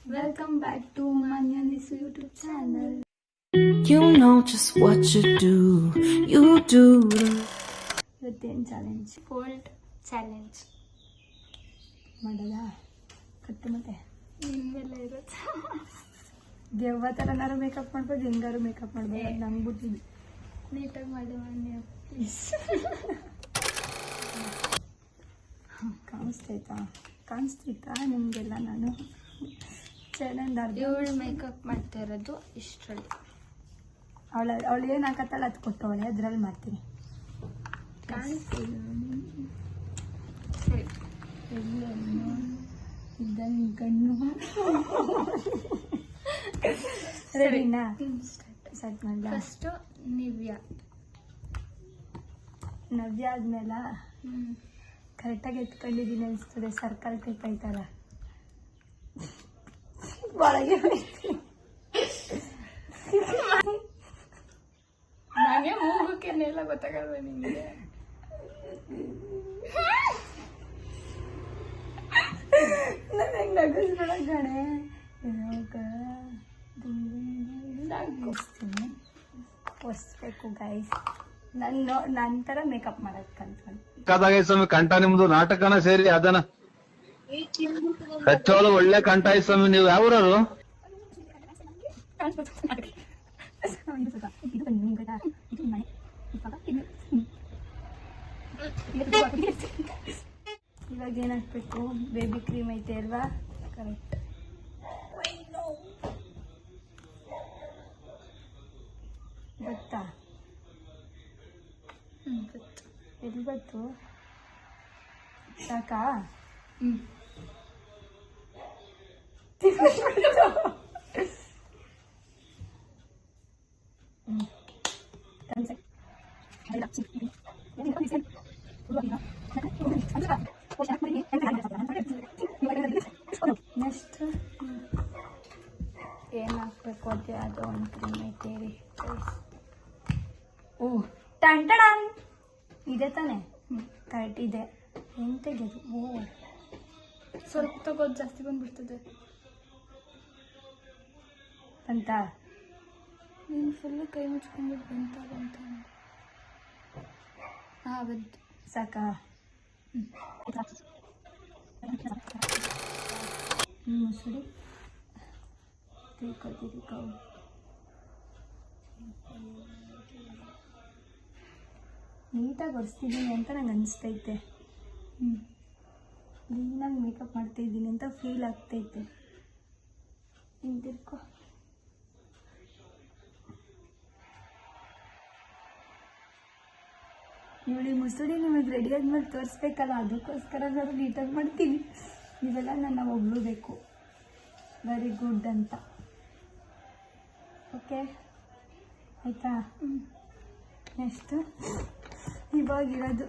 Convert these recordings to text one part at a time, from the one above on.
Welcome back to Manyanis YouTube channel. You know just what you do. ಇವತ್ತೇನು challenge? Fold challenge ಮಾಡೋದಾ? ಕಟ್ಟು ಮತ್ತೆ ನಿನ್ನೆಲ್ಲ ಇರುತ್ತೆ. ದೆವ್ವ ಥರನಾರು ಮೇಕಪ್ ಮಾಡ್ಬೋದು, ಹೆಂಗಾರು ಮೇಕಪ್ ಮಾಡ್ಬೋದು. ನಂಗೆ ಬಿಟ್ಟಿದ್ದು ನೀಟಾಗಿ ಮಾಡಿ ಮಾನ್ಯ ಪ್ಲೀಸ್. ಕಾಣಿಸ್ತೈತಾ ನಿಮಗೆಲ್ಲ? ನಾನು ಚಾಲೆಂಜ್ ಇವಳು ಮೇಕಪ್ ಮಾಡ್ತಾ ಇರೋದು ಇಷ್ಟರಲ್ಲಿ. ಅವಳು ಏನು ಹಾಕತ್ತಲ್ಲ ಅದು ಕೊಟ್ಟವಳೆ, ಅದ್ರಲ್ಲಿ ಮಾಡ್ತೀನಿ. ಕಾಣಿಸ್ತಿಲ್ಲ ಸರಿ. ಎಲ್ಲೇನು ಇದ್ದಂಗೆ ಕಣ್ಣು ರೆಡಿನಾ? ಸ್ಟಾರ್ಟ್ ಮಾಡಲ. ಫಸ್ಟು ನವ್ಯ ಆದ್ಮೇಲೆ ಕರೆಕ್ಟಾಗಿ ಎತ್ಕೊಂಡಿದ್ದೀನಿ ಅನಿಸ್ತದೆ. ಸರ್ಕಲ್ ಟೈಪ್ ಐತಲ್ಲ, ಒಳಗೆ ನಾನೇ ಮೂಗಕ್ಕೆಲ್ಲ ಗೊತ್ತಾಗಲ್ವ ನಿಮಗೆ? ನಾನು ಹೆಂಗೆ ನಗಿಸ್ಬೇಡ ಕಣೆ. ನಗಿಸ್ತೀನಿ, ಒರೆಸ್ಬೇಕು ಗೈಸ್. ನನ್ನ ಥರ ಮೇಕಪ್ ಮಾಡೋದು ಕಲ್ತ್ಕೊಂಡು. ಕಂಠ ನಿಮ್ದು ನಾಟಕನ ಸೇರಿ ಅದನ್ನ ಹಚ್ಚೋಳು ಒಳ್ಳೆ ಕಂಠ ಐತ್ ಸ್ವಾಮಿ. ನೀವು ಯಾವ್ರವರು? ಇವಾಗ ಏನ್ ಹಾಕ್ಬೇಕು? ಬೇಬಿ ಕ್ರೀಮ್ ಐತೆ ಅಲ್ವಾ? ಕರೆಕ್ಟ್. ಗೊತ್ತಾ? ಎಲ್ಲಿ ಗೊತ್ತು? ಸಾಕಾ? ನೆಕ್ಸ್ಟ್ ಏನು ಹಾಕ್ಬೇಕು? ಅದೇ ಅದು ಒಂದು ಕ್ರೀಮ್ ಐತೆ ರೀ. ಓ ಟಂಟಡನ್ ಇದೆ ತಾನೆ? ಕರೆಕ್ಟ್ ಇದೆ. ಹೆಂಗೆ ತೆಗೆದು? ಓ ಸ್ವಲ್ಪ ತಗೋದು, ಜಾಸ್ತಿ ಬಂದ್ಬಿಡ್ತದೆ ಅಂತ. ನೀನು ಫುಲ್ಲು ಕೈ ಮುಚ್ಕೊಂಡ್ಬಿಟ್ಟು ಬಂತ. ಹಾಂ ಬಂತು. ಸಾಕಾ? ಮುಸುಡಿ ತಿರ್ಕೋ. ನೀಟಾಗಿ ಒರೆಸ್ತಿದ್ದೀನಿ ಅಂತ ನಂಗೆ ಅನಿಸ್ತೈತೆ. ಕ್ಲೀನಾಗಿ ಮೇಕಪ್ ಮಾಡ್ತಾಯಿದ್ದೀನಿ ಅಂತ ಫೀಲ್ ಆಗ್ತೈತೆ. ತಿರ್ಕೋ. ಇವಳಿ ಮುಸುಡಿ ನಿಮಗೆ ರೆಡಿ ಆದ್ಮೇಲೆ ತೋರಿಸ್ಬೇಕಲ್ಲ, ಅದಕ್ಕೋಸ್ಕರ ನಾನು ನೀಟಾಗಿ ಮಾಡ್ತೀನಿ. ಇವೆಲ್ಲ ನನ್ನ ಒಬ್ಳು ಬೇಕು ವೆರಿ ಗುಡ್ ಅಂತ. ಓಕೆ ಆಯಿತಾ? ನೆಕ್ಸ್ಟು ಇವಾಗಿರೋದು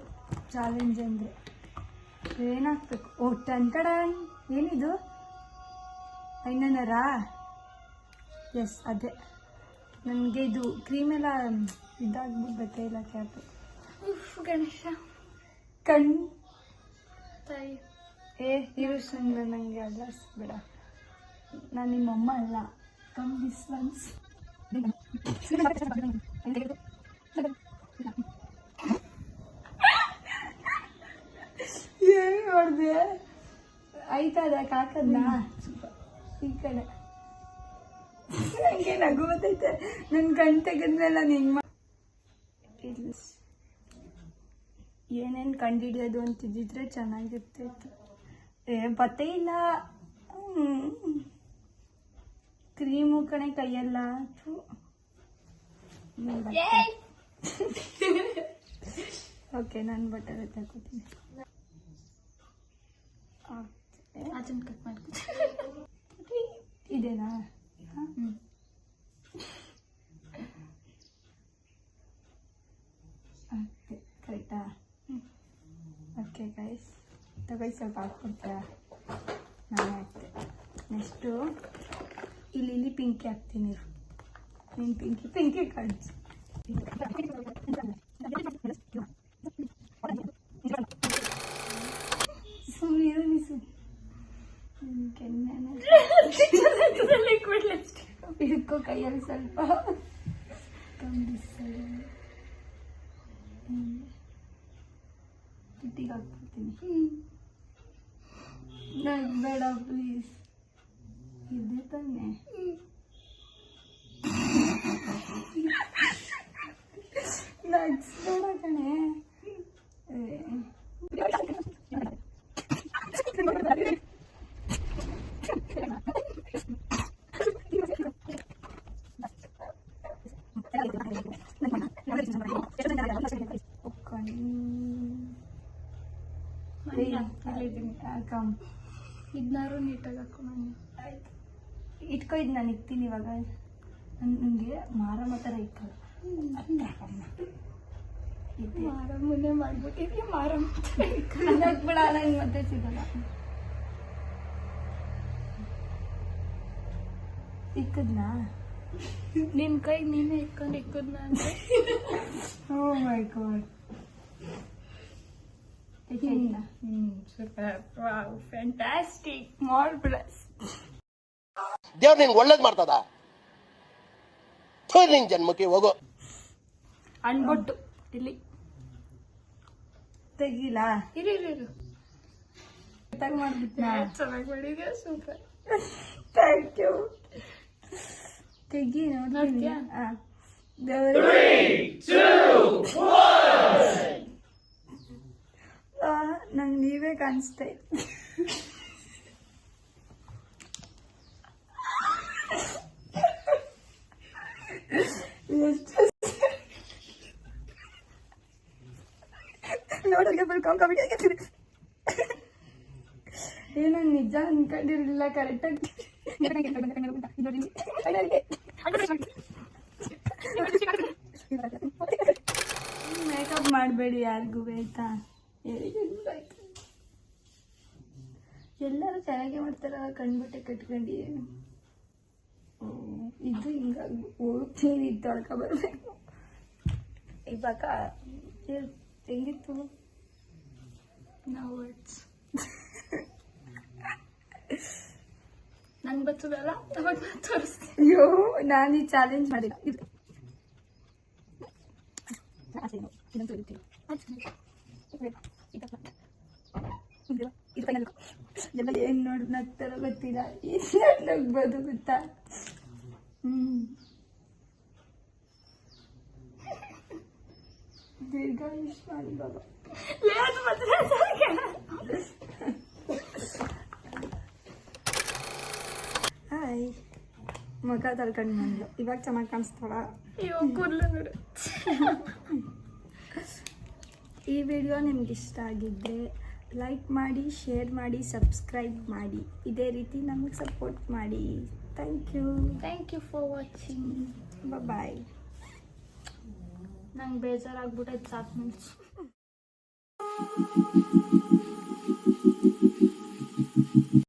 ಚಾಲೆಂಜ್ ಅಂದರೆ ಏನಾಗಬೇಕು? ಓ ಟಂಟಡ, ಏನಿದು? ಐನನರಾ? ಎಸ್ ಅದೇ. ನನಗೆ ಇದು ಕ್ರೀಮೆಲ್ಲ ಇದಾಗ್ಬಿಡ್ಬೇಕೆ ಇಲ್ಲ ಕ್ಯಾಪು. ಗಣೇಶ ಕಣ್ಣು ತಾಯಿ ಇರು ಸುಮ್ಮನೆ. ನನಗೆ ಅಲ್ಲ ಬೇಡ, ನಾನು ನಿಮ್ಮಮ್ಮ ಅಲ್ಲ. Come this once. ಏನು ಮಾಡಿದೆ? ಆಯ್ತಾ? ಅದಕ್ಕೆ ಹಾಕದ್ನ ಈ ಕಡೆ. ನನಗೆ ನಗು ಬರ್ತೈತೆ. ನನ್ನ ಕಣ್ ತೆಗೆದ್ಮೇಲೆ ನಾನು ಹೆಂಗೆ ಇಲ್ಲ ಏನೇನು ಕಂಡುಹಿಡಿಯೋದು ಅಂತಿದ್ದಿದ್ರೆ ಚೆನ್ನಾಗಿರ್ತಿತ್ತು. ಬತ್ತೇ ಇಲ್ಲ. ಕ್ರೀಮು ಕಣೆ ಕೈಯೆಲ್ಲ. ಓಕೆ, ನಾನು ಬಟ್ಟೆ ತಗೋತೀನಿ. ಅದನ್ನು ಕಟ್ ಮಾಡ್ತೀನಿ. ಇದೇನಾ? ಓಕೆ ಕರೆಕ್ಟಾ? ಓಕೆ ಗೈಸ್, ತಗೋ ಸ್ವಲ್ಪ ಹಾಕ್ಕೊಡ್ತೀರಾ? ನಾನೇ ಹಾಕ್ತೆ. ನೆಕ್ಸ್ಟು ಇಲ್ಲಿ ಪಿಂಕಿ ಹಾಕ್ತೀನಿ. ನೀನು ಪಿಂಕಿ ಕಾಣಿಸು. ಸುಮ್ಮನೆ ಕೆನ್ನೆ ಲಿಕ್ವಿಡ್ ಲಿಪ್ಸ್ಟಿಕ್ ಹಿಡ್ಕೋ ಕೈಯಲ್ಲಿ ಸ್ವಲ್ಪ ಕಿಟ್ಟಿಗೆ ಹಾಕ್ಬಿಡ್ತೀನಿ. ಬೇಡ ಪ್ಲೀಸ್, ಇದೆ ತಾನೆ. ನಗ್ಸ್ಬೇಡ ಕಣೆ. ಇದನ್ನಾರು ನೀಟಾಗಿ ಹಾಕೊಂಡು ಆಯ್ತು, ಇಟ್ಕೊ. ಇದು ನಾನು ಇಕ್ತೀನಿ ಇವಾಗ. ನನಗೆ ಮಾರಮ್ಮ ಥರ ಇಕ್ಕಲ್ಲ. ಮಾರಮ್ಮನೆ ಮಾಡ್ಬಿಟ್ಟಿದ್ಯಾ. ಮಾರಮ್ಮ ಬಿಡ, ನಂಗೆ ಮತ್ತೆ ಸಿಗಲ್ಲ. ಇಕ್ಕದ್ನಾ? ನಿನ್ ಕೈ ನೀನೇ ಇಕ್ಕದ್ನ ಅಂದ್ರೆ oh my God. Super, wow, fantastic, marvellous. ದೇವ್ರು ನಿನ್ಗೆ ಒಳ್ಳೇದ್ ಮಾಡ್ತದ. ನಿನ್ ಜನ್ಮಕ್ಕೆ ಹೋಗೋ. ಅನ್ಬಿಟ್ಟು ಇಲ್ಲಿ ತೆಗಿಲ್ಲ. ಇರು ಇರು ಇರು. ಮಾಡ್ಬಿಟ್ನಾ? ಚೆನ್ನಾಗಿ ಮಾಡಿದ್ಯಾ, ಸೂಪರ್. Thank you. ತೆಗಿ ನೋಡ್ತೀನಿ. ನೋಡ್ತೀಯಾ? ನಂಗೆ ನೀವೇ ಕಾಣಿಸ್ತಾ ಇತ್ತು. ನೋಡೋರಿಗೆ ಏನು ನಿಜ ಅನ್ಕೊಂಡಿರ್ಲಿಲ್ಲ. ಕರೆಕ್ಟಾಗಿ ಮೇಕಪ್ ಮಾಡಬೇಡಿ ಯಾರಿಗೂ, ಆಯ್ತಾ? ಎಲ್ಲರೂ ಚೆನ್ನಾಗಿ ಮಾಡ್ತಾರ. ಕಣ್ಬಟ್ಟೆ ಕಟ್ಕೊಂಡು ಇದು ಹಿಂಗಾಗಿ ಹೋಗ್ತೀನಿ, ತೊಳ್ಕ ಬರ್ಬೇಕು ಇವಾಗ. ಹೆಂಗಿತ್ತು? No words. ನಂಗೆ ಬರ್ತದಲ್ಲ, ಅವಾಗ ನಾನು ತೋರಿಸ್ತೀನಿ. ಅಯ್ಯೋ, ನಾನು ಈ ಚಾಲೆಂಜ್ ಮಾಡಿಲ್ಲ. ಎಲ್ಲ ಏನ್ ನೋಡಿ ನಗ್ತಾರ ಗೊತ್ತಿಲ್ಲ. ನಗ್ಬೋದು ಗೊತ್ತಾ? ದೀರ್ಘಾಯುಷ್ಮಾನ್ ಬಾಬಾ. ಹಾಯ್, ಮಗ ತಲ್ಕೊಂಡು ಬಂದ್ಲು. ಇವಾಗ ಚೆನ್ನಾಗಿ ಕಾಣಿಸ್ತಾಳ. ಅಯ್ಯೋ, ಕೂದಲು ನೋಡು. ಈ ವಿಡಿಯೋ ನಿಮ್ಗೆ ಇಷ್ಟ ಆಗಿದ್ದರೆ ಲೈಕ್ ಮಾಡಿ, ಶೇರ್ ಮಾಡಿ, ಸಬ್ಸ್ಕ್ರೈಬ್ ಮಾಡಿ. ಇದೇ ರೀತಿ ನಮಗೆ ಸಪೋರ್ಟ್ ಮಾಡಿ. Thank you. Thank you for watching. Bye. ನಂಗೆ ಬೇಜಾರಾಗ್ಬಿಟ್ಟೈತೆ 7 minutes.